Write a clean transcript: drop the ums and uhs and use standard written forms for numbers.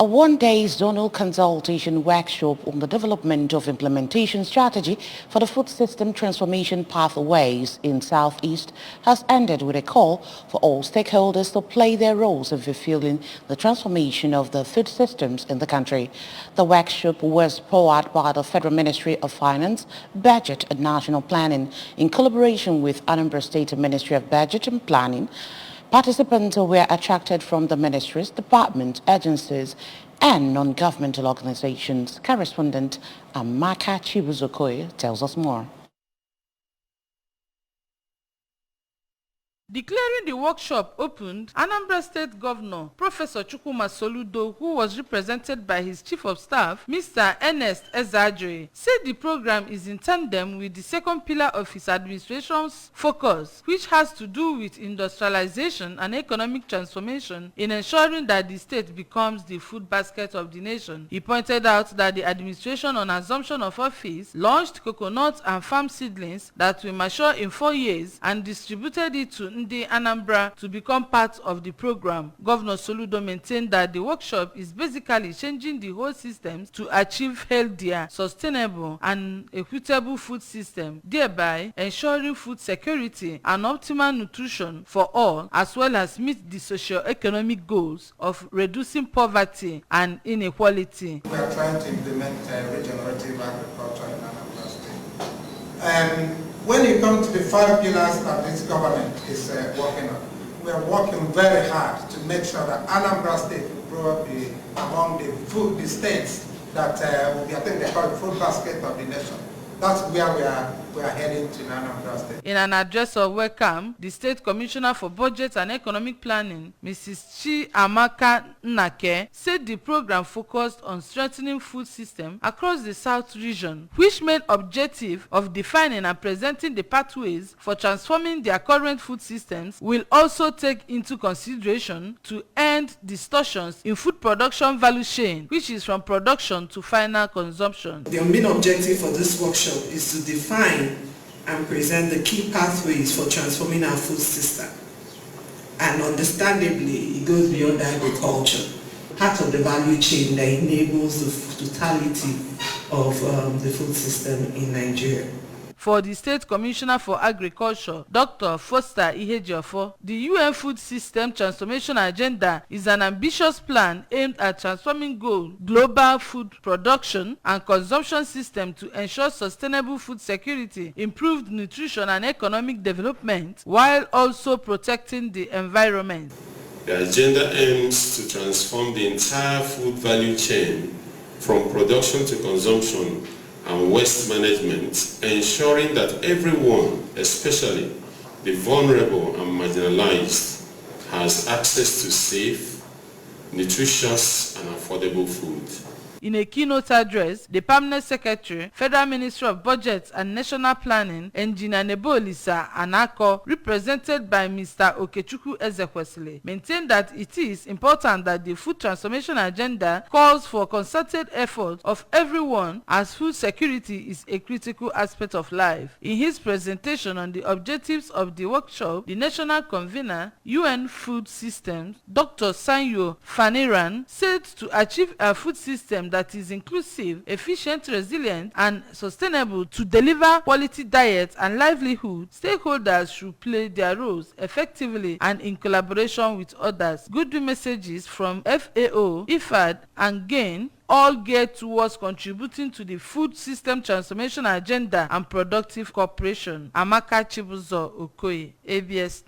A one-day zonal consultation workshop on the development of implementation strategy for the food system transformation pathways in Southeast has ended with a call for all stakeholders to play their roles in fulfilling the transformation of the food systems in the country. The workshop was powered by the Federal Ministry of Finance, Budget and National Planning in collaboration with Anambra State Ministry of Budget and Planning. Participants were attracted from the ministries, departments, agencies, and non-governmental organizations. Correspondent Amaka Chibuzokoye tells us more. Declaring the workshop opened, Anambra State Governor Professor Chukwuma Soludo, who was represented by his Chief of Staff, Mr. Ernest Ezadre, said the program is in tandem with the second pillar of his administration's focus, which has to do with industrialization and economic transformation in ensuring that the state becomes the food basket of the nation. He pointed out that the administration on assumption of office launched coconut and farm seedlings that will mature in 4 years and distributed it to Ndi Anambra to become part of the program. Governor Soludo maintained that the workshop is basically changing the whole systems to achieve healthier, sustainable and equitable food system, thereby ensuring food security and optimal nutrition for all, as well as meet the socio-economic goals of reducing poverty and inequality. We are trying to implement regenerative agriculture in Anambra State. When you come to the 5 pillars that this government is working on, we are working very hard to make sure that Anambra State will probably among the states that will be, I think they call it food basket of the nation. That's where we are heading to in Anambra State. In an address of welcome, the State Commissioner for Budget and Economic Planning, Mrs. Chiamaka Nnake, said the program focused on strengthening food system across the South region, which main objective of defining and presenting the pathways for transforming their current food systems will also take into consideration to end distortions in food production value chain, which is from production to final consumption. The main objective for this workshop is to define and present the key pathways for transforming our food system. And understandably, it goes beyond agriculture, part of the value chain that enables the totality of the food system in Nigeria. For the State Commissioner for Agriculture, Dr. Foster Ihejiofo, the UN Food System Transformation Agenda is an ambitious plan aimed at transforming global food production and consumption system to ensure sustainable food security, improved nutrition and economic development, while also protecting the environment. The agenda aims to transform the entire food value chain from production to consumption and waste management, ensuring that everyone, especially the vulnerable and marginalized, has access to safe, nutritious and affordable food. In a keynote address, the Permanent Secretary, Federal Ministry of Budget and National Planning, Engineer Nebolisa Anako, represented by Mr. Okechukwu Ezekwesili, maintained that it is important that the food transformation agenda calls for concerted effort of everyone, as food security is a critical aspect of life. In his presentation on the objectives of the workshop, the national convener, UN Food Systems, Dr. Sanyo Faniran, said to achieve a food system that is inclusive, efficient, resilient, and sustainable to deliver quality diet and livelihood, stakeholders should play their roles effectively and in collaboration with others. Goodwill messages from FAO, IFAD, and GAIN all geared towards contributing to the food system transformation agenda and productive cooperation. Amaka Chibuzo Okoye, ABS News.